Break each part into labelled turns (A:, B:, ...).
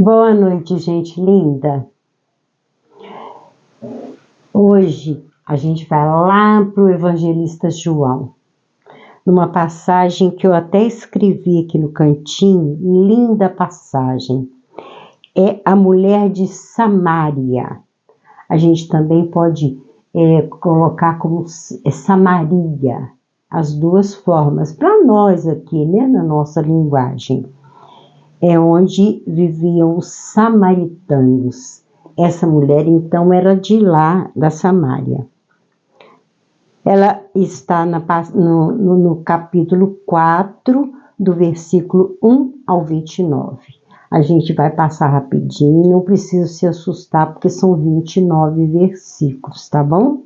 A: Boa noite, gente linda. Hoje a gente vai lá para o evangelista João, numa passagem que eu até escrevi aqui no cantinho, linda passagem. É a mulher de Samaria. A gente também pode colocar como Samaria, as duas formas, para nós aqui, né, na nossa linguagem. É onde viviam os samaritanos. Essa mulher, então, era de lá, da Samária. Ela está no capítulo 4, do versículo 1 ao 29. A gente vai passar rapidinho, não precisa se assustar, porque são 29 versículos, tá bom?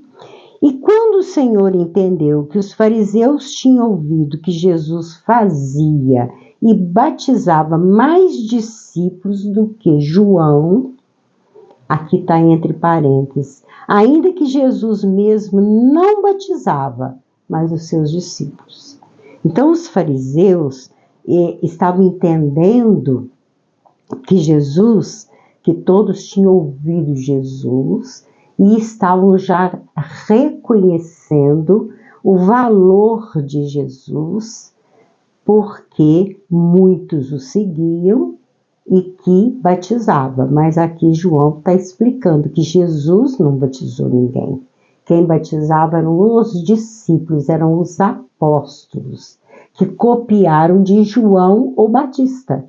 A: E quando o Senhor entendeu que os fariseus tinham ouvido que Jesus fazia e batizava mais discípulos do que João, aqui está entre parênteses, ainda que Jesus mesmo não batizava, mas os seus discípulos. Então os fariseus estavam entendendo que Jesus, que todos tinham ouvido Jesus, e estavam já reconhecendo o valor de Jesus, porque muitos o seguiam e que batizava. Mas aqui João está explicando que Jesus não batizou ninguém. Quem batizava eram os discípulos, eram os apóstolos, que copiaram de João o Batista,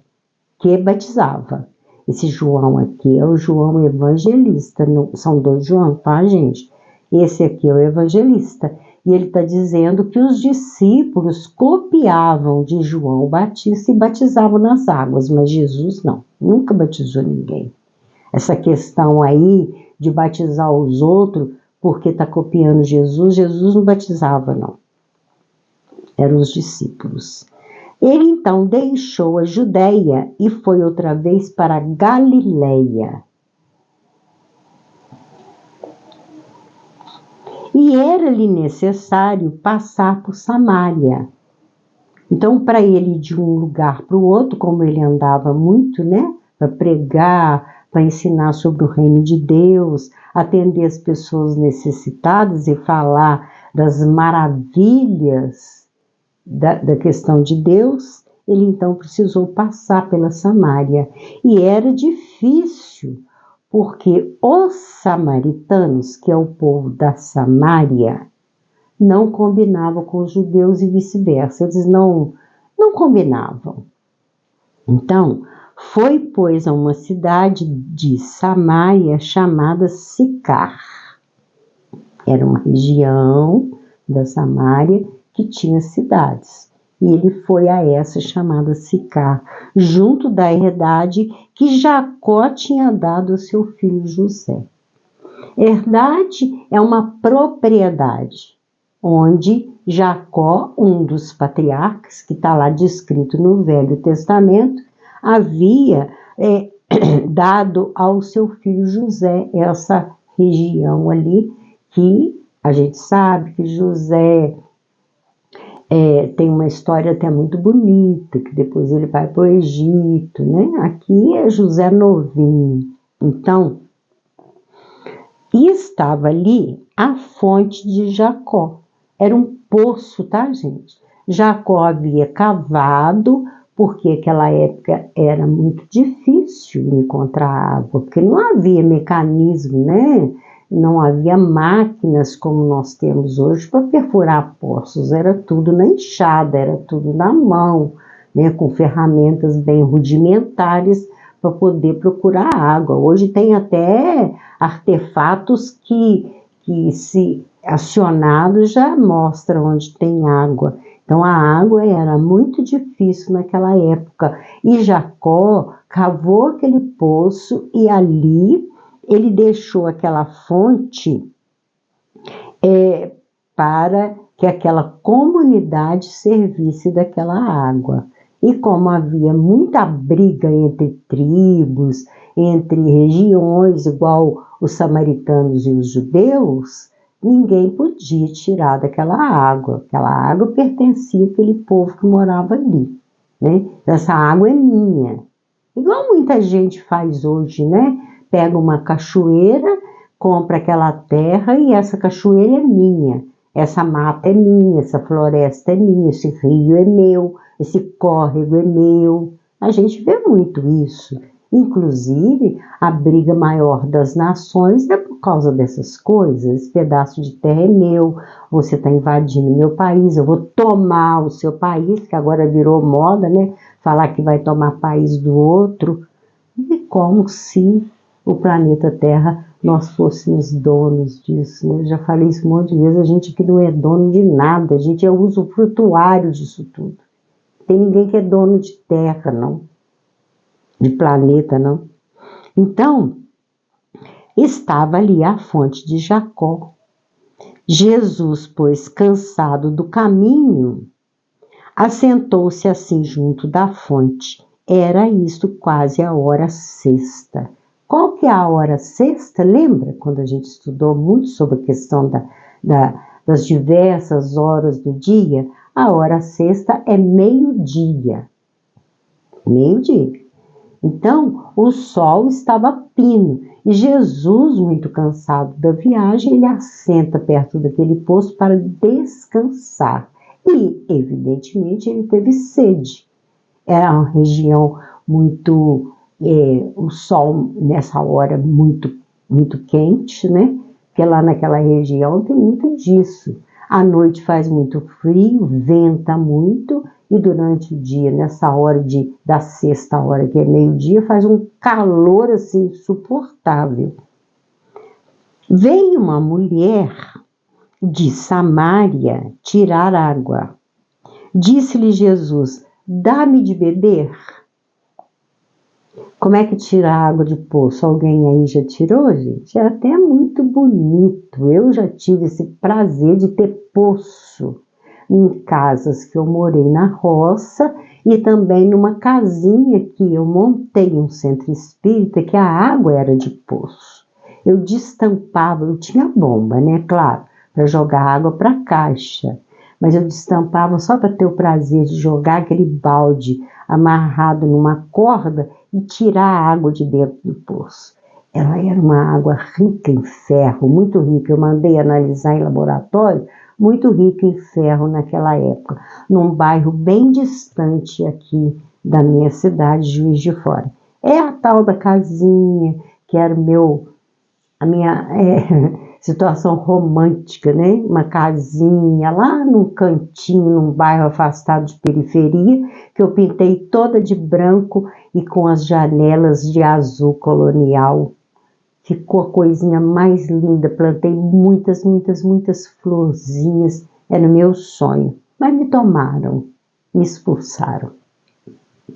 A: que batizava. Esse João aqui é o João evangelista, não, são dois João, tá, gente? Esse aqui é o evangelista. E ele está dizendo que os discípulos copiavam de João Batista e batizavam nas águas, mas Jesus não, nunca batizou ninguém. Essa questão aí de batizar os outros porque está copiando Jesus, Jesus não batizava, não. Eram os discípulos. Ele então deixou a Judéia e foi outra vez para Galiléia. E era-lhe necessário passar por Samaria. Então, para ele ir de um lugar para o outro, como ele andava muito, né, para pregar, para ensinar sobre o reino de Deus, atender as pessoas necessitadas e falar das maravilhas da questão de Deus, ele então precisou passar pela Samária. E era difícil, porque os samaritanos, que é o povo da Samária, não combinavam com os judeus e vice-versa. Eles não combinavam. Então, foi, pois, a uma cidade de Samaria chamada Sicar. Era uma região da Samária que tinha cidades. E ele foi a essa chamada Sicar, junto da herdade que Jacó tinha dado ao seu filho José. Herdade é uma propriedade, onde Jacó, um dos patriarcas, que está lá descrito no Velho Testamento, havia dado ao seu filho José essa região ali, que a gente sabe que José tem uma história até muito bonita, que depois ele vai para o Egito, né? Aqui é José novinho. Então, e estava ali a fonte de Jacó. Era um poço, tá, gente? Jacó havia cavado, porque aquela época era muito difícil encontrar água, porque não havia mecanismo, né? Não havia máquinas como nós temos hoje para perfurar poços, era tudo na enxada, era tudo na mão, né? Com ferramentas bem rudimentares para poder procurar água. Hoje tem até artefatos que se acionados já mostram onde tem água. Então a água era muito difícil naquela época. E Jacó cavou aquele poço e ali ele deixou aquela fonte para que aquela comunidade servisse daquela água. E como havia muita briga entre tribos, entre regiões, igual os samaritanos e os judeus, ninguém podia tirar daquela água. Aquela água pertencia àquele povo que morava ali, né? Essa água é minha. Igual muita gente faz hoje, né? Pega uma cachoeira, compra aquela terra e essa cachoeira é minha. Essa mata é minha, essa floresta é minha, esse rio é meu, esse córrego é meu. A gente vê muito isso. Inclusive, a briga maior das nações é por causa dessas coisas. Esse pedaço de terra é meu, você está invadindo meu país, eu vou tomar o seu país, que agora virou moda, né? Falar que vai tomar país do outro. E como se o planeta Terra nós fôssemos donos disso, né? Eu já falei isso um monte de vezes, a gente que não é dono de nada, a gente é usufrutuário disso tudo. Tem ninguém que é dono de terra, não. De planeta, não. Então, estava ali a fonte de Jacó. Jesus, pois, cansado do caminho, assentou-se assim junto da fonte. Era isto quase a hora sexta. Qual que é a hora sexta? Lembra quando a gente estudou muito sobre a questão das diversas horas do dia? A hora sexta é meio-dia. Meio-dia. Então, o sol estava pino e Jesus, muito cansado da viagem, ele assenta perto daquele poço para descansar. E, evidentemente, ele teve sede. Era uma região muito, o sol nessa hora muito quente, né? Porque lá naquela região tem muito disso. À noite faz muito frio, venta muito, e durante o dia, nessa hora da sexta hora, que é meio-dia, faz um calor assim insuportável. Veio uma mulher de Samaria tirar água. Disse-lhe Jesus: dá-me de beber. Como é que tira a água de poço? Alguém aí já tirou, gente? É até muito bonito. Eu já tive esse prazer de ter poço em casas que eu morei na roça e também numa casinha que eu montei um centro espírita que a água era de poço. Eu destampava, eu tinha bomba, né? Claro, para jogar água para a caixa. Mas eu destampava só para ter o prazer de jogar aquele balde amarrado numa corda e tirar a água de dentro do poço. Ela era uma água rica em ferro, muito rica. Eu mandei analisar em laboratório, muito rica em ferro naquela época, num bairro bem distante aqui da minha cidade, Juiz de Fora. É a tal da casinha, que era a minha situação romântica, né? Uma casinha lá num cantinho, num bairro afastado de periferia, que eu pintei toda de branco e com as janelas de azul colonial. Ficou a coisinha mais linda, plantei muitas florzinhas, era o meu sonho. Mas me tomaram, me expulsaram.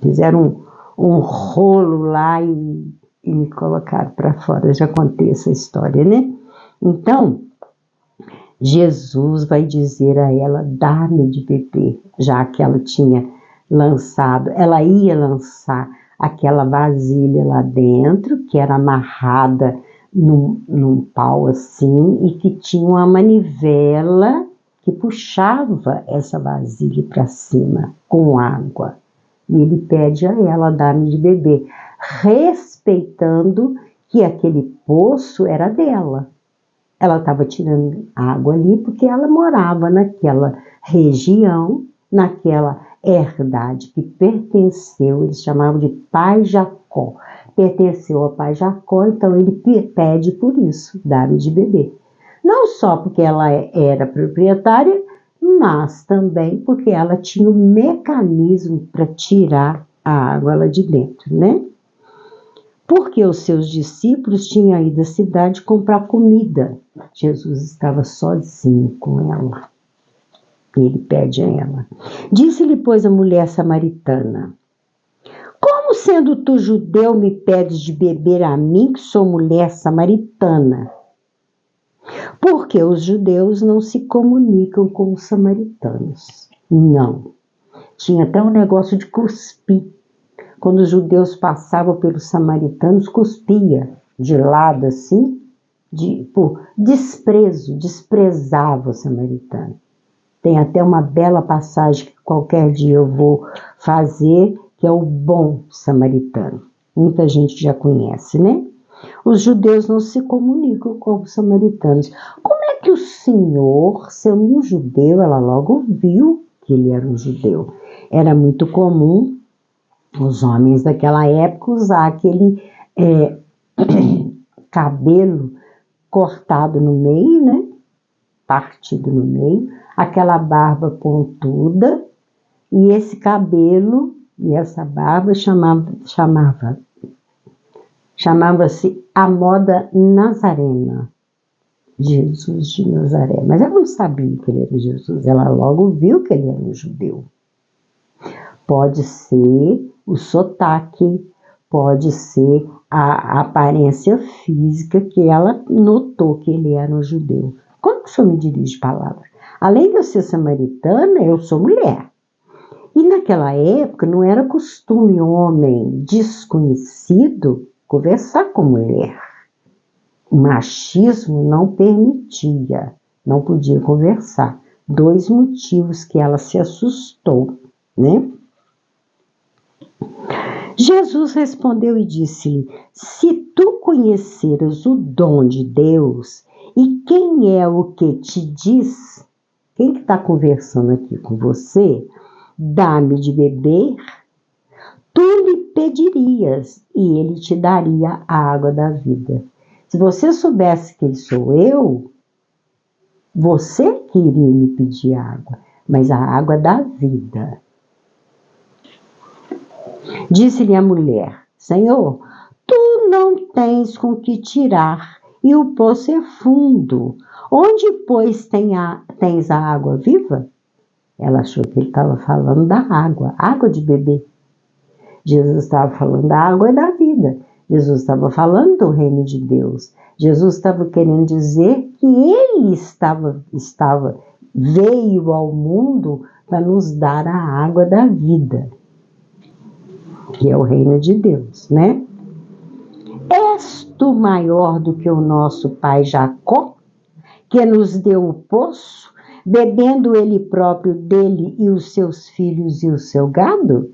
A: Fizeram um rolo lá e me colocaram para fora. Já contei essa história, né? Então, Jesus vai dizer a ela: dá-me de beber, já que ela tinha lançado, ela ia lançar aquela vasilha lá dentro, que era amarrada num pau assim, e que tinha uma manivela que puxava essa vasilha para cima com água. E ele pede a ela: dá-me de beber, respeitando que aquele poço era dela. Ela estava tirando água ali porque ela morava naquela região, naquela herdade que pertenceu, eles chamavam de Pai Jacó. Pertenceu ao Pai Jacó, então ele pede por isso, dá-me de beber. Não só porque ela era proprietária, mas também porque ela tinha um mecanismo para tirar a água lá de dentro, né? Porque os seus discípulos tinham ido à cidade comprar comida. Jesus estava sozinho com ela. Ele pede a ela. Disse-lhe, pois, a mulher samaritana: como sendo tu judeu me pedes de beber a mim, que sou mulher samaritana? Porque os judeus não se comunicam com os samaritanos. Não. Tinha até um negócio de cuspir. Quando os judeus passavam pelos samaritanos, cuspia de lado assim, por desprezo, desprezava o samaritano. Tem até uma bela passagem que qualquer dia eu vou fazer, que é o bom samaritano. muita gente já conhece, né? Os judeus não se comunicam com os samaritanos. Como é que o Senhor, sendo um judeu, ela logo viu que ele era um judeu? Era muito comum os homens daquela época usar aquele cabelo cortado no meio, né? Partido no meio, aquela barba pontuda, e esse cabelo e essa barba chamava-se a moda nazarena, Jesus de Nazaré. Mas ela não sabia que ele era Jesus, ela logo viu que ele era um judeu. Pode ser o sotaque, pode ser a aparência física que ela notou que ele era um judeu. Como que o senhor me dirige palavra? Além de eu ser samaritana, eu sou mulher. E naquela época não era costume homem desconhecido conversar com mulher. O machismo não permitia, não podia conversar. 2 motivos que ela se assustou, né? Jesus respondeu e disse-lhe: se tu conheceras o dom de Deus e quem é o que te diz, quem que está conversando aqui com você, dá-me de beber, tu lhe pedirias e ele te daria a água da vida. Se você soubesse quem sou eu, você que iria me pedir água, mas a água da vida. Disse-lhe a mulher: Senhor, tu não tens com que tirar, e o poço é fundo. Onde, pois, tens a água viva? Ela achou que ele estava falando da água de beber. Jesus estava falando da água e da vida. Jesus estava falando do reino de Deus. Jesus estava querendo dizer que ele veio ao mundo para nos dar a água da vida, que é o reino de Deus, né? És tu maior do que o nosso pai Jacó, que nos deu o poço, bebendo ele próprio dele e os seus filhos e o seu gado?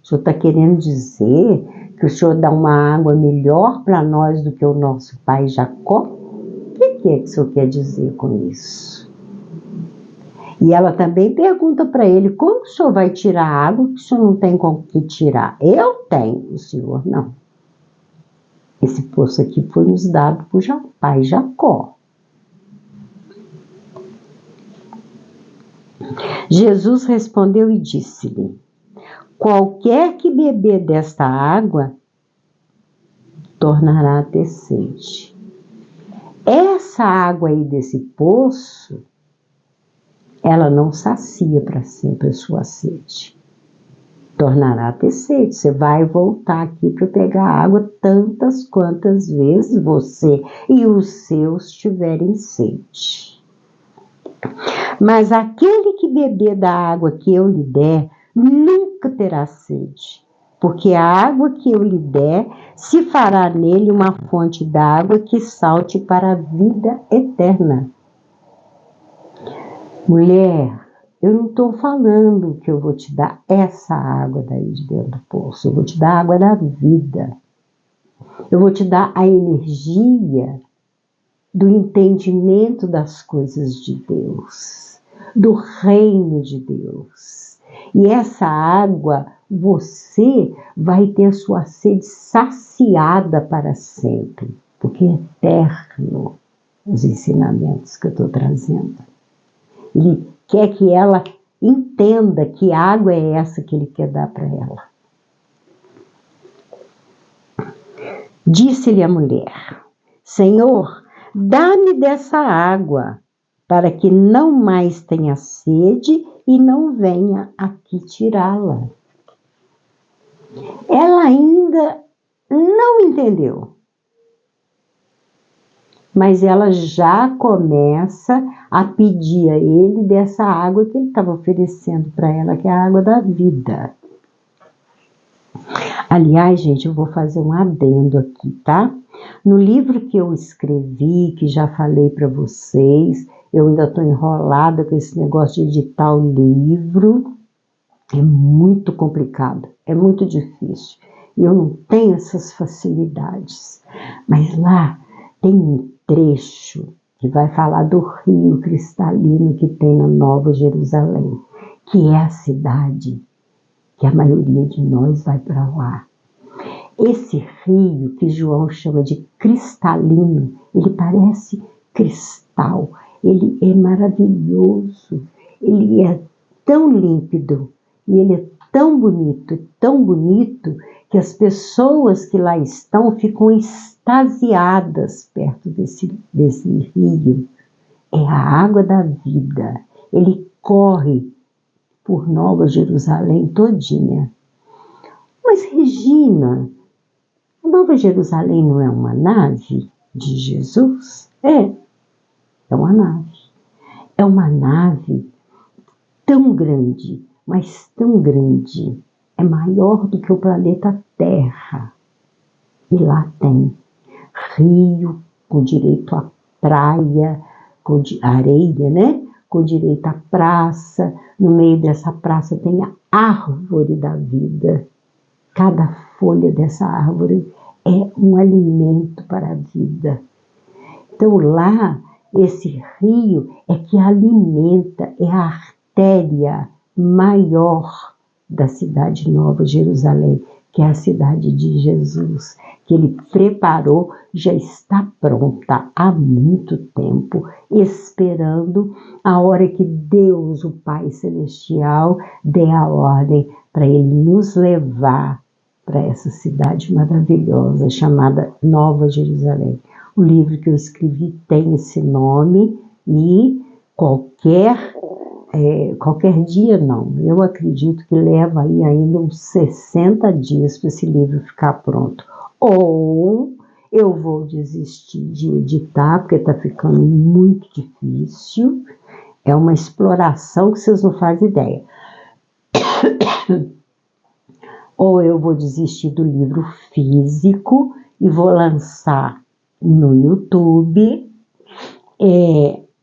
A: O senhor está querendo dizer que o senhor dá uma água melhor para nós do que o nosso pai Jacó? O que é que o senhor quer dizer com isso? E ela também pergunta para ele: como o senhor vai tirar água que o senhor não tem com que tirar? Eu tenho, o senhor não. Esse poço aqui foi nos dado por pai Jacó. Jesus respondeu e disse-lhe: qualquer que beber desta água tornará a ter sede. Essa água aí desse poço, ela não sacia para sempre a sua sede. Tornará a ter sede. Você vai voltar aqui para pegar água tantas quantas vezes você e os seus tiverem sede. Mas aquele que beber da água que eu lhe der, nunca terá sede, porque a água que eu lhe der se fará nele uma fonte d'água que salte para a vida eterna. Mulher, eu não estou falando que eu vou te dar essa água daí de dentro do poço, eu vou te dar a água da vida. Eu vou te dar a energia do entendimento das coisas de Deus, do reino de Deus. E essa água, você vai ter a sua sede saciada para sempre, porque é eterno os ensinamentos que eu estou trazendo. Ele quer que ela entenda que água é essa que ele quer dar para ela. Disse-lhe a mulher: Senhor, dá-me dessa água, para que não mais tenha sede e não venha aqui tirá-la. Ela ainda não entendeu, mas ela já começa a pedir a ele dessa água que ele estava oferecendo para ela, que é a água da vida. Aliás, gente, eu vou fazer um adendo aqui, tá? No livro que eu escrevi, que já falei para vocês, eu ainda estou enrolada com esse negócio de editar o livro. É muito complicado, é muito difícil. eu não tenho essas facilidades. Mas lá tem um trecho que vai falar do rio cristalino que tem na Nova Jerusalém, que é a cidade que a maioria de nós vai para lá. Esse rio que João chama de cristalino, ele parece cristal, ele é maravilhoso, ele é tão límpido e ele é tão bonito, que as pessoas que lá estão ficam extasiadas perto desse rio. É a água da vida, ele corre por Nova Jerusalém todinha. Mas Regina, a Nova Jerusalém não é uma nave de Jesus? É uma nave. É uma nave tão grande, mas tão grande, é maior do que o planeta Terra. E lá tem rio com direito à praia, com areia, né? Com direito à praça. No meio dessa praça tem a árvore da vida. Cada folha dessa árvore é um alimento para a vida. Então lá, esse rio é que alimenta, é a artéria maior da cidade Nova Jerusalém, que é a cidade de Jesus, que ele preparou, já está pronta há muito tempo, esperando a hora que Deus, o Pai Celestial, dê a ordem para ele nos levar para essa cidade maravilhosa chamada Nova Jerusalém. O livro que eu escrevi tem esse nome e qualquer dia não. Eu acredito que leva aí ainda uns 60 dias para esse livro ficar pronto. Ou eu vou desistir de editar, porque está ficando muito difícil. É uma exploração que vocês não fazem ideia. Ou eu vou desistir do livro físico e vou lançar no YouTube.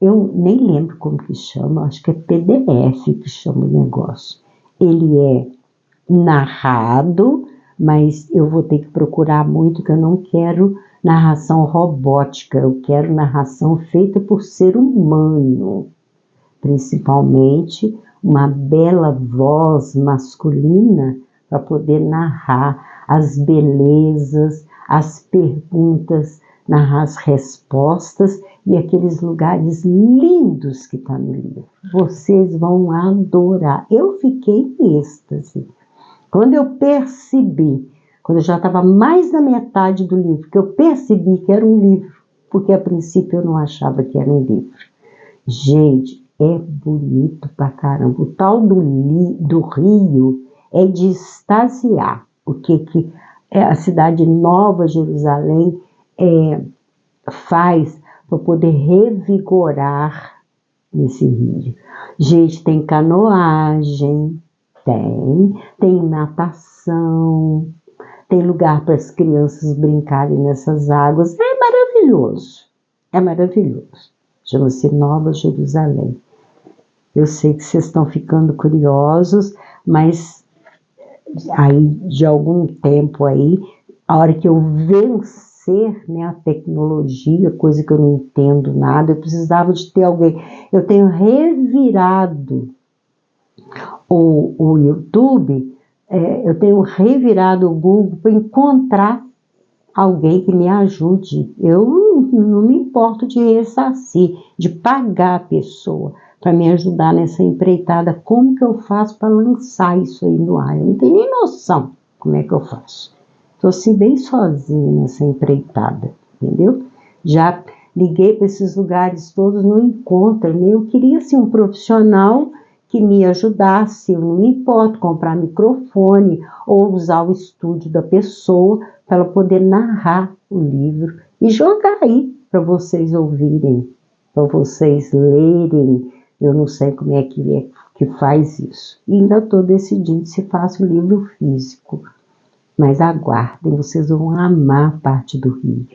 A: Eu nem lembro como que chama, acho que é PDF que chama o negócio. Ele é narrado, mas eu vou ter que procurar muito, que eu não quero narração robótica, eu quero narração feita por ser humano, principalmente uma bela voz masculina para poder narrar as belezas, as perguntas, narrar as respostas e aqueles lugares lindos que está no livro. Vocês vão adorar. Eu fiquei em êxtase. Quando eu percebi, quando eu já estava mais da metade do livro, que eu percebi que era um livro, porque a princípio eu não achava que era um livro. Gente, é bonito pra caramba. O tal do Rio é de extasiar. O que a cidade Nova Jerusalém faz para poder revigorar nesse rio. Gente, tem canoagem, tem natação, tem lugar para as crianças brincarem nessas águas. É maravilhoso, é maravilhoso. Chama-se Nova Jerusalém. Eu sei que vocês estão ficando curiosos, mas aí de algum tempo aí, a hora que eu vencer, né, a tecnologia, coisa que eu não entendo nada, eu precisava de ter alguém. Eu tenho revirado o YouTube, eu tenho revirado o Google para encontrar alguém que me ajude. Eu não me importo de ressarcir, de pagar a pessoa para me ajudar nessa empreitada. Como que eu faço para lançar isso aí no ar? Eu não tenho nem noção como é que eu faço. Estou assim bem sozinha nessa empreitada, entendeu? Já liguei para esses lugares todos, não encontro, né? Eu queria assim, um profissional que me ajudasse. Eu não me importo comprar microfone ou usar o estúdio da pessoa para ela poder narrar o livro e jogar aí para vocês ouvirem, para vocês lerem. Eu não sei como é que faz isso. E ainda estou decidindo se faço livro físico. Mas aguardem, vocês vão amar a parte do rio.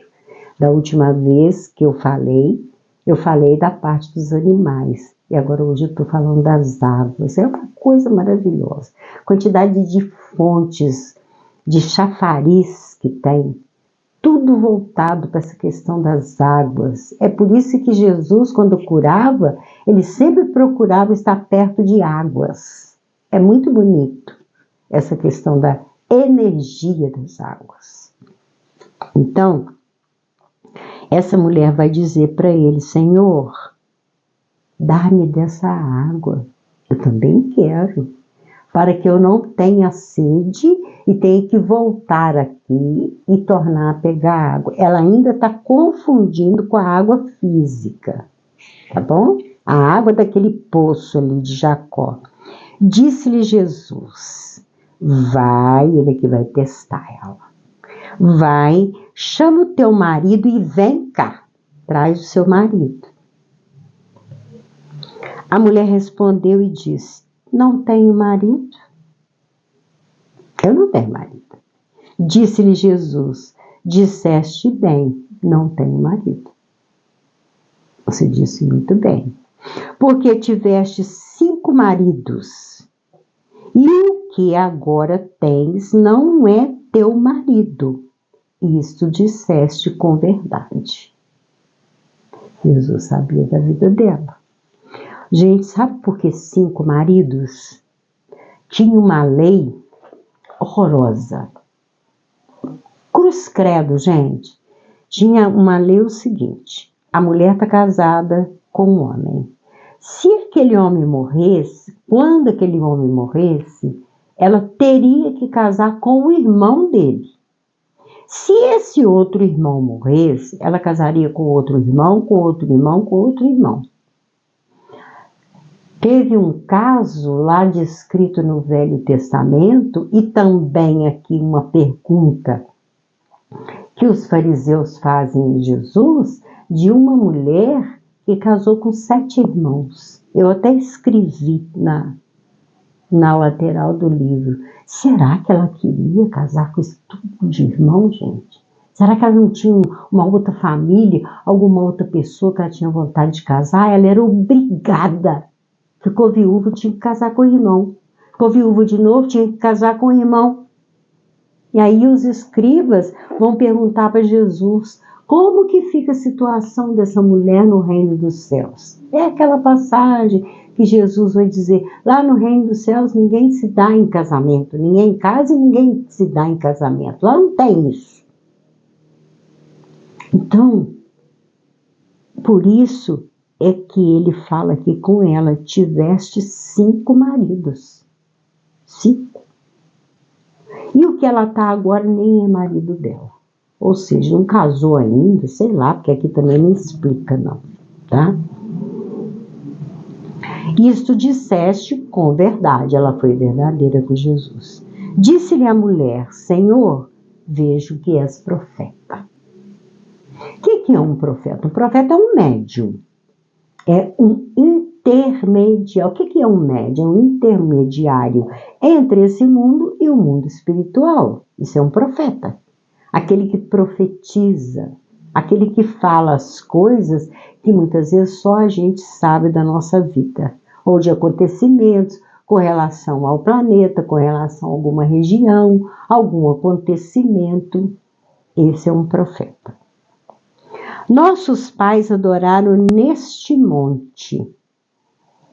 A: Da última vez que eu falei da parte dos animais. E agora hoje eu estou falando das águas. É uma coisa maravilhosa. Quantidade de fontes de chafariz que tem, tudo voltado para essa questão das águas. É por isso que Jesus, quando curava, ele sempre procurava estar perto de águas. É muito bonito essa questão da energia das águas. Então, essa mulher vai dizer para ele: Senhor, dá-me dessa água, eu também quero, para que eu não tenha sede e tenha que voltar aqui e tornar a pegar água. Ela ainda está confundindo com a água física, tá bom? A água daquele poço ali de Jacó. Disse-lhe Jesus: vai, ele que vai testar ela. Vai, chama o teu marido e vem cá, traz o seu marido. A mulher respondeu e disse: não tenho marido. Eu não tenho marido. Disse-lhe Jesus: disseste bem, não tenho marido. Você disse muito bem, porque tiveste 5 maridos, e o que agora tens não é teu marido. Isto disseste com verdade. Jesus sabia da vida dela. Gente, sabe por que 5 maridos? Tinha uma lei horrorosa. Cruz credo, gente. Tinha uma lei o seguinte: a mulher está casada com um homem. Se aquele homem morresse, quando aquele homem morresse, ela teria que casar com o irmão dele. Se esse outro irmão morresse, ela casaria com outro irmão, com outro irmão, com outro irmão. Teve um caso lá descrito no Velho Testamento, e também aqui uma pergunta que os fariseus fazem a Jesus, de uma mulher que casou com 7 irmãos. Eu até escrevi na lateral do livro: será que ela queria casar com esse tipo de irmão, gente? Será que ela não tinha uma outra família, alguma outra pessoa que ela tinha vontade de casar? Ela era obrigada. Ficou viúva, tinha que casar com o irmão. Ficou viúva de novo, tinha que casar com o irmão. E aí os escribas vão perguntar para Jesus: como que fica a situação dessa mulher no reino dos céus? É aquela passagem que Jesus vai dizer: lá no reino dos céus ninguém se dá em casamento, ninguém casa e ninguém se dá em casamento. Lá não tem isso. Então, por isso é que ele fala aqui com ela: tiveste 5 maridos. 5. E o que ela está agora nem é marido dela. Ou seja, não casou ainda, sei lá, porque aqui também não explica não, tá? Isto disseste com verdade. Ela foi verdadeira com Jesus. Disse-lhe a mulher: Senhor, vejo que és profeta. O que é um profeta? Um profeta é um médium. É um intermediário. O que é um médium? É um intermediário entre esse mundo e o mundo espiritual. Isso é um profeta. Aquele que profetiza, aquele que fala as coisas que muitas vezes só a gente sabe da nossa vida, ou de acontecimentos com relação ao planeta, com relação a alguma região, algum acontecimento. Esse é um profeta. Nossos pais adoraram neste monte.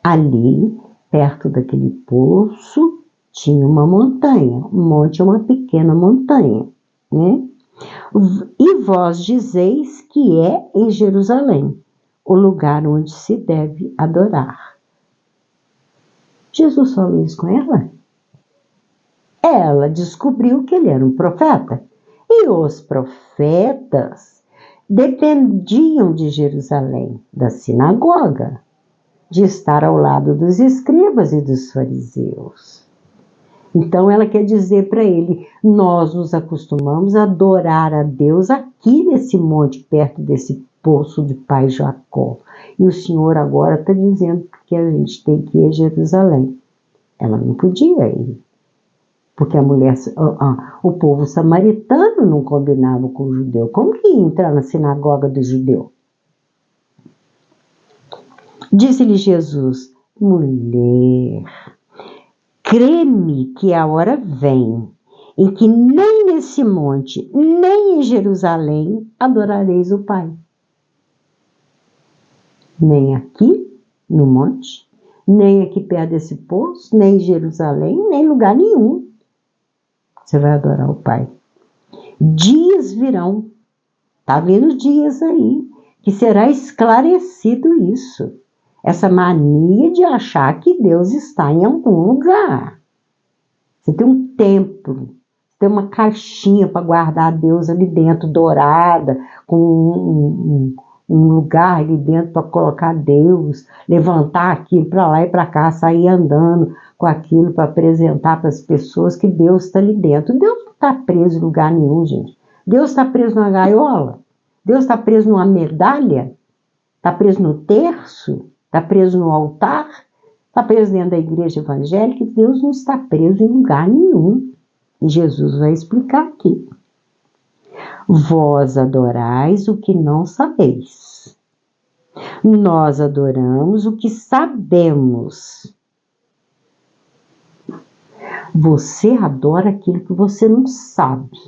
A: Ali, perto daquele poço, tinha uma montanha. Um monte é uma pequena montanha, né? E vós dizeis que é em Jerusalém, o lugar onde se deve adorar. Jesus falou isso com ela? Ela descobriu que ele era um profeta. E os profetas dependiam de Jerusalém, da sinagoga, de estar ao lado dos escribas e dos fariseus. Então ela quer dizer para ele: nós nos acostumamos a adorar a Deus aqui nesse monte, perto desse poço de pai Jacó. E o Senhor agora está dizendo que a gente tem que ir a Jerusalém. Ela não podia ir, porque a mulher, o povo samaritano não combinava com o judeu. Como que ia entrar na sinagoga do judeu? Disse-lhe Jesus: mulher, crê-me que a hora vem em que nem nesse monte, nem em Jerusalém adorareis o Pai. Nem aqui, no monte, nem aqui perto desse poço, nem em Jerusalém, nem em lugar nenhum. Você vai adorar o Pai. Dias virão, tá vindo dias aí, que será esclarecido isso. Essa mania de achar que Deus está em algum lugar. Você tem um templo, tem uma caixinha para guardar Deus ali dentro, dourada, com um lugar ali dentro para colocar Deus, levantar aquilo para lá e para cá, sair andando com aquilo para apresentar para as pessoas que Deus está ali dentro. Deus não está preso em lugar nenhum, gente. Deus está preso numa gaiola? Deus está preso numa medalha? Está preso no terço? Está preso no altar? Está preso dentro da igreja evangélica? Deus não está preso em lugar nenhum. E Jesus vai explicar aqui. Vós adorais o que não sabeis. Nós adoramos o que sabemos. Você adora aquilo que você não sabe.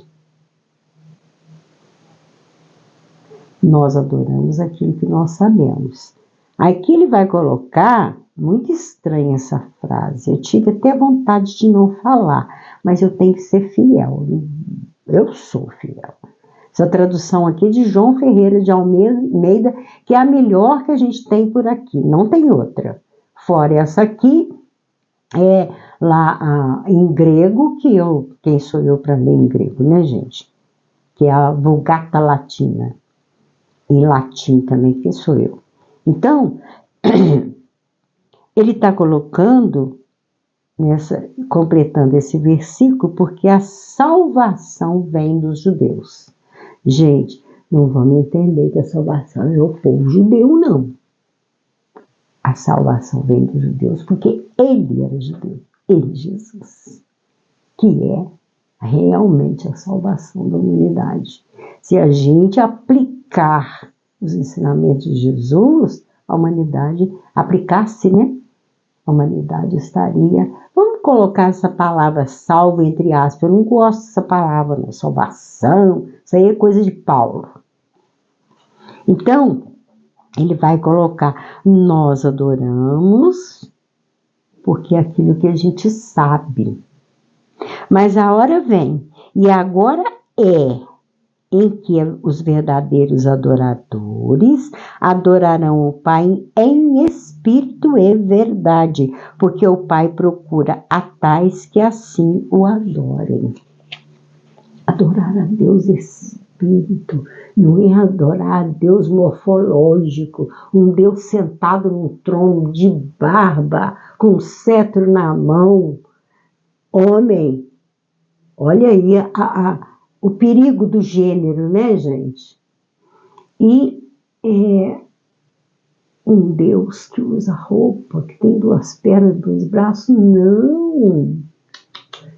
A: Nós adoramos aquilo que nós sabemos. Aqui ele vai colocar, muito estranha essa frase, eu tive até vontade de não falar, mas eu tenho que ser fiel, eu sou fiel. Essa tradução aqui é de João Ferreira de Almeida, que é a melhor que a gente tem por aqui, não tem outra. Fora essa aqui, é lá em grego, quem sou eu para ler em grego, né, gente? Que é a Vulgata Latina. Em latim também, quem sou eu? Então, ele está colocando, completando esse versículo, porque a salvação vem dos judeus. Gente, não vamos entender que a salvação é o povo judeu, não. A salvação vem dos judeus, porque ele era judeu, ele, Jesus, que é realmente a salvação da humanidade. Se a gente aplicar os ensinamentos de Jesus, a humanidade, aplicasse, né? A humanidade estaria... Vamos colocar essa palavra salvo entre aspas. Eu não gosto dessa palavra, não. Salvação, isso aí é coisa de Paulo. Então, ele vai colocar, nós adoramos, porque é aquilo que a gente sabe. Mas a hora vem, e agora em que os verdadeiros adoradores adorarão o Pai em espírito e verdade, porque o Pai procura a tais que assim o adorem. Adorar a Deus espírito, não é adorar a Deus morfológico, um Deus sentado num trono de barba, com um cetro na mão. Homem, olha aí o perigo do gênero, né, gente? E um Deus que usa roupa, que tem 2 pernas, 2 braços, não.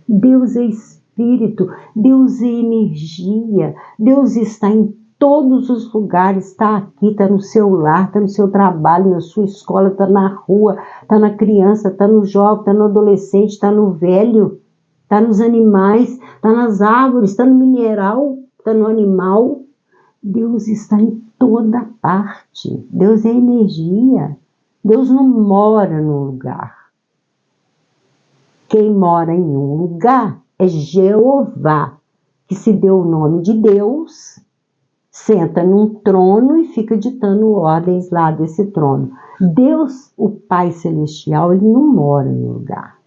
A: Deus é espírito, Deus é energia, Deus está em todos os lugares, está aqui, está no seu lar, está no seu trabalho, na sua escola, está na rua, está na criança, está no jovem, está no adolescente, está no velho, está nos animais, está nas árvores, está no mineral, está no animal. Deus está em toda parte. Deus é energia. Deus não mora num lugar. Quem mora em um lugar é Jeová, que se deu o nome de Deus, senta num trono e fica ditando ordens lá desse trono. Deus, o Pai Celestial, ele não mora no lugar.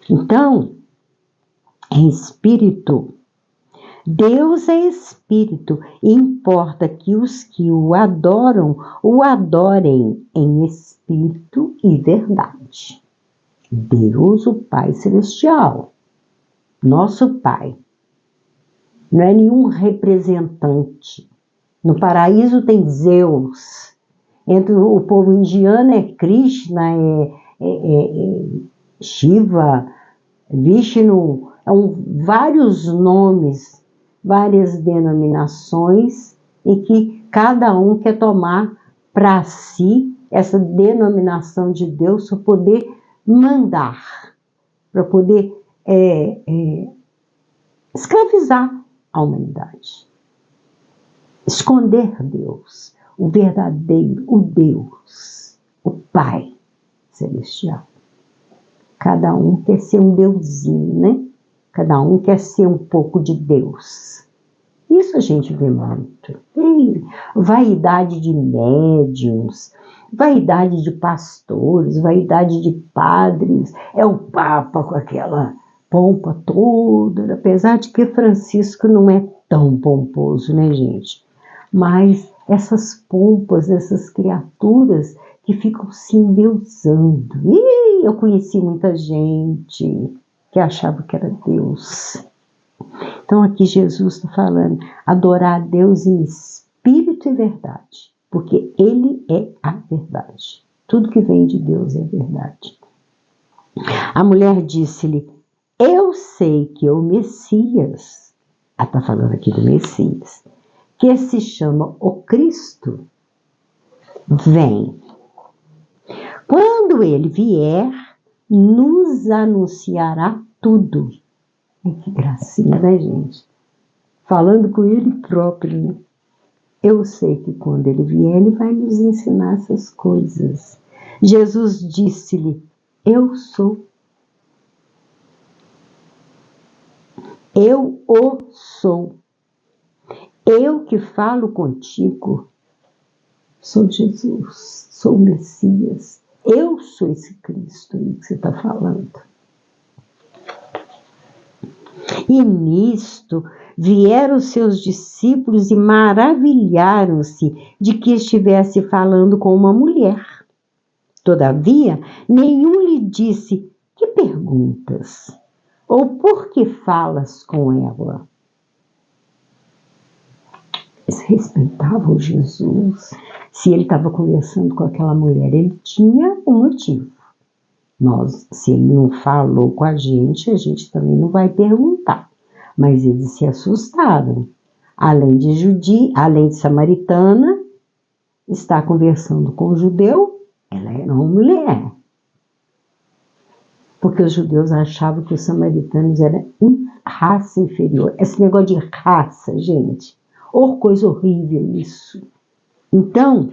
A: Então, é espírito. Deus é espírito e importa que os que o adorem em espírito e verdade. Deus, o Pai Celestial, nosso Pai, não é nenhum representante. No paraíso tem Zeus, entre o povo indiano é Krishna, Shiva, Vishnu, vários nomes, várias denominações, e que cada um quer tomar para si essa denominação de Deus para poder mandar, para poder escravizar a humanidade. Esconder Deus, o verdadeiro, o Deus, o Pai Celestial. Cada um quer ser um deusinho, né? Cada um quer ser um pouco de Deus. Isso a gente vê muito. Tem vaidade de médiuns, vaidade de pastores, vaidade de padres. É o Papa com aquela pompa toda, apesar de que Francisco não é tão pomposo, né, gente? Mas essas pompas, essas criaturas que ficam se endeusando. E eu conheci muita gente que achava que era Deus. Então aqui Jesus está falando, adorar a Deus em espírito e verdade, porque Ele é a verdade. Tudo que vem de Deus é verdade. A mulher disse-lhe, eu sei que o Messias, ela está falando aqui do Messias, que se chama o Cristo, vem. Quando ele vier, nos anunciará tudo. Que gracinha, né, gente? Falando com ele próprio, né? Eu sei que quando ele vier, ele vai nos ensinar essas coisas. Jesus disse-lhe, eu sou. Eu o sou. Eu que falo contigo. Sou Jesus, sou o Messias. Eu sou esse Cristo aí que você está falando. E nisto vieram seus discípulos e maravilharam-se de que estivesse falando com uma mulher. Todavia, nenhum lhe disse, que perguntas? Ou por que falas com ela? Eles respeitavam Jesus. Se ele estava conversando com aquela mulher, ele tinha um motivo. Se ele não falou com a gente também não vai perguntar. Mas eles se assustaram. Além de samaritana, está conversando com o judeu, ela era uma mulher. Porque os judeus achavam que os samaritanos eram raça inferior. Esse negócio de raça, gente, coisa horrível isso. Então,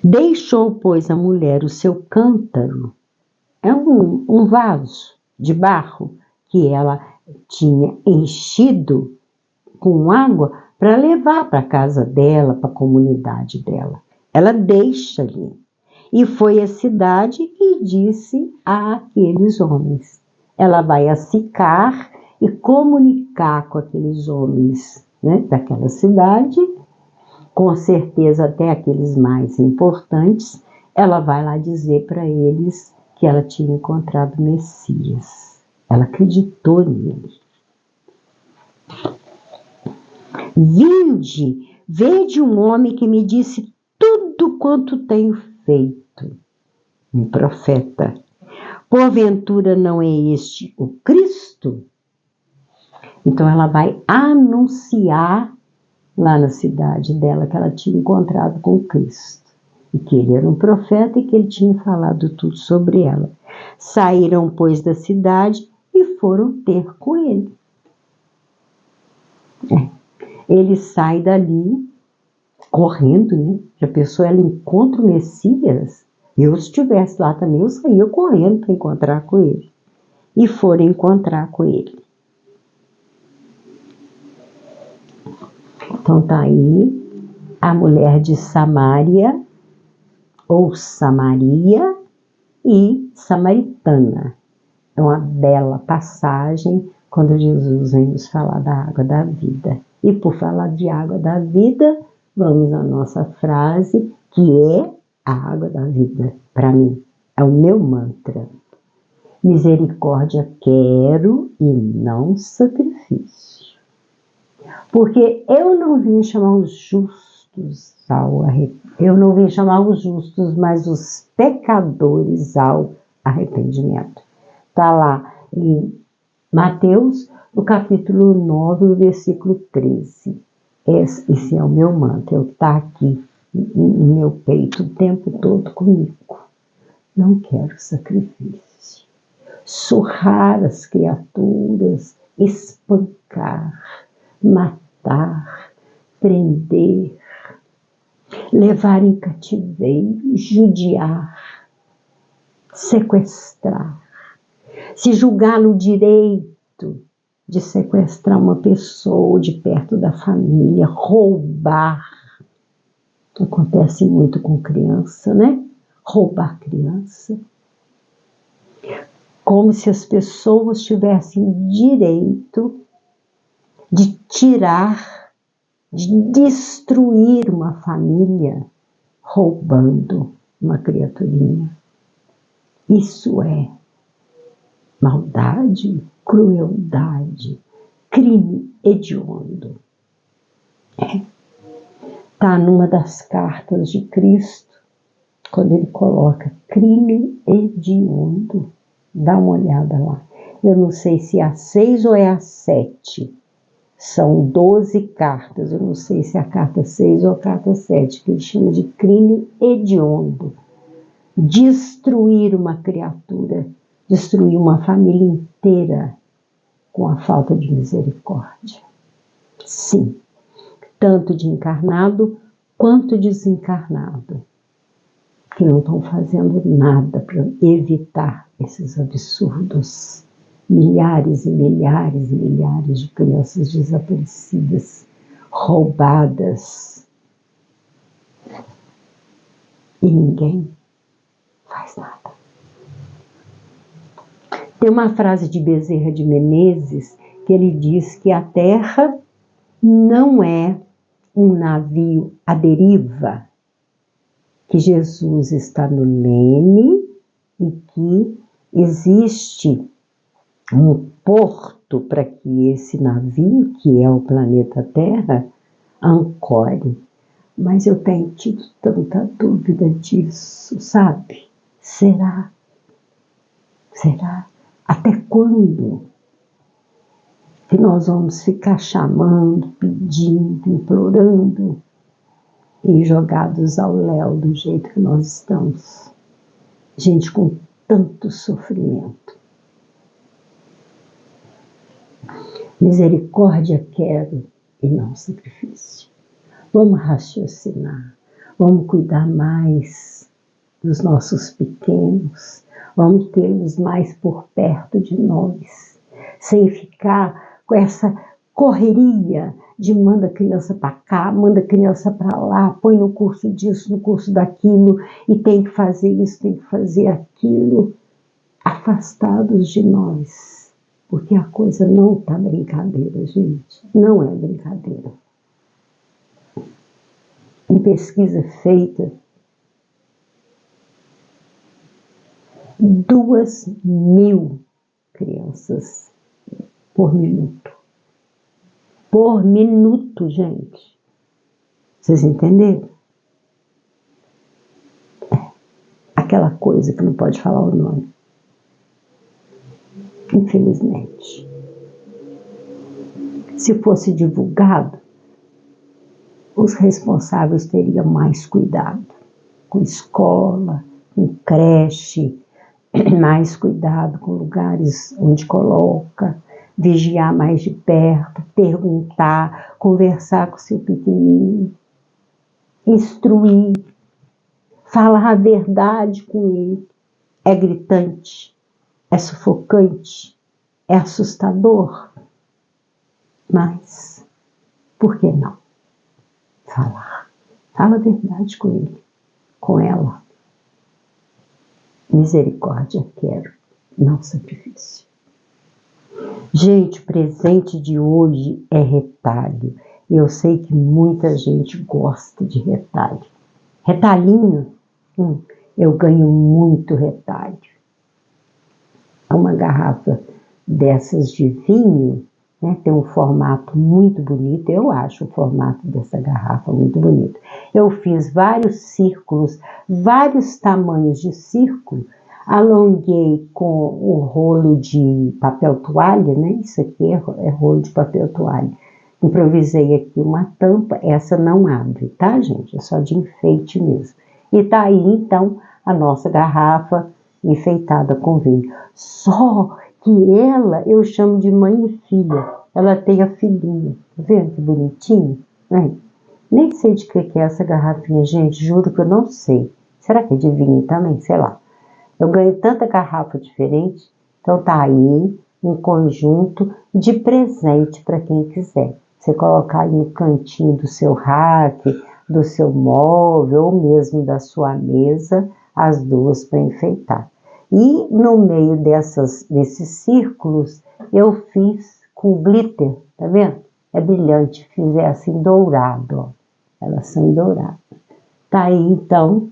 A: deixou, pois, a mulher o seu cântaro, é um vaso de barro que ela tinha enchido com água para levar para a casa dela, para a comunidade dela. Ela deixa ali. E foi à cidade e disse àqueles homens. Ela vai a Sicar e comunicar com aqueles homens, né, daquela cidade, com certeza até aqueles mais importantes, ela vai lá dizer para eles que ela tinha encontrado o Messias. Ela acreditou nele. Vede um homem que me disse tudo quanto tenho feito. Um profeta. Porventura não é este o Cristo? Então ela vai anunciar lá na cidade dela que ela tinha encontrado com Cristo. E que ele era um profeta e que ele tinha falado tudo sobre ela. Saíram, pois, da cidade e foram ter com ele. Ele sai dali correndo, né? Já pensou, ela encontra o Messias? Eu, se estivesse lá também, eu saía correndo para encontrar com ele. E foram encontrar com ele. Então tá aí a mulher de Samaria, ou Samaria, e samaritana. É uma bela passagem quando Jesus vem nos falar da água da vida. E por falar de água da vida, vamos à nossa frase, que é a água da vida, para mim. É o meu mantra. Misericórdia quero e não sacrifício. Porque eu não vim chamar os justos eu não vim chamar os justos, mas os pecadores ao arrependimento. Está lá em Mateus, no capítulo 9, no versículo 13. Esse é o meu mantra, é o que está aqui no meu peito o tempo todo comigo. Não quero sacrifício. surrar as criaturas, espancar, matar, prender, levar em cativeiro, judiar, sequestrar, se julgar no direito de sequestrar uma pessoa de perto da família, roubar. Acontece muito com criança, né? Roubar criança. Como se as pessoas tivessem direito de tirar, de destruir uma família roubando uma criaturinha. Isso é maldade, crueldade, crime hediondo. Está numa das cartas de Cristo, quando ele coloca crime hediondo. Dá uma olhada lá. Eu não sei se é a 6 ou é a 7. São 12 cartas. Eu não sei se é a carta 6 ou a carta 7, que ele chama de crime hediondo. Destruir uma criatura, destruir uma família inteira com a falta de misericórdia. Sim, tanto de encarnado quanto desencarnado, que não estão fazendo nada para evitar esses absurdos. Milhares e milhares e milhares de crianças desaparecidas, roubadas, e ninguém faz nada. Tem uma frase de Bezerra de Menezes que ele diz que a Terra não é um navio à deriva, que Jesus está no leme e que existe um porto para que esse navio, que é o planeta Terra, ancore. Mas eu tenho tido tanta dúvida disso, sabe? Será? Será? Até quando que nós vamos ficar chamando, pedindo, implorando e jogados ao léu do jeito que nós estamos? Gente com tanto sofrimento. Misericórdia quero e não sacrifício. Vamos raciocinar, vamos cuidar mais dos nossos pequenos, vamos tê-los mais por perto de nós, sem ficar com essa correria de manda criança para cá, manda criança para lá, põe no curso disso, no curso daquilo, e tem que fazer isso, tem que fazer aquilo, afastados de nós, porque a coisa não está brincadeira, gente, não é brincadeira. Em pesquisa feita, 2.000 crianças por minuto. Por minuto, gente. Vocês entenderam? Aquela coisa que não pode falar o nome. Infelizmente. Se fosse divulgado, os responsáveis teriam mais cuidado com escola, com creche, mais cuidado com lugares onde coloca, vigiar mais de perto, perguntar, conversar com o seu pequenininho, instruir, falar a verdade com ele. É gritante, é sufocante, é assustador, mas por que não? Falar. Fala a verdade com ele, com ela. Misericórdia quero, não sacrifício. Gente, o presente de hoje é retalho. Eu sei que muita gente gosta de retalho. Retalhinho? Eu ganho muito retalho. Uma garrafa dessas de vinho, né, tem um formato muito bonito. Eu acho o formato dessa garrafa muito bonito. Eu fiz vários círculos, vários tamanhos de círculo, alonguei com o rolo de papel toalha, né? Isso aqui é rolo de papel toalha. Improvisei aqui uma tampa, essa não abre, tá, gente? É só de enfeite mesmo. E tá aí, então, a nossa garrafa enfeitada com vinho. Só que ela eu chamo de mãe e filha. Ela tem a filhinha. Tá vendo que bonitinho? Nem sei de que é essa garrafinha, gente. Juro que eu não sei. Será que é de vinho também? Sei lá. Eu ganhei tanta garrafa diferente. Então tá aí um conjunto de presente para quem quiser. Você colocar aí no cantinho do seu rack, do seu móvel ou mesmo da sua mesa, as duas para enfeitar. E no meio desses círculos eu fiz com glitter, tá vendo? É brilhante, fiz assim dourado, ó. Elas são douradas. Tá aí então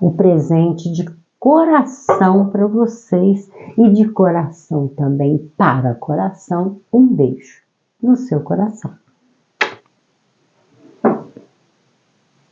A: o presente de coração para vocês e de coração também para coração, um beijo no seu coração.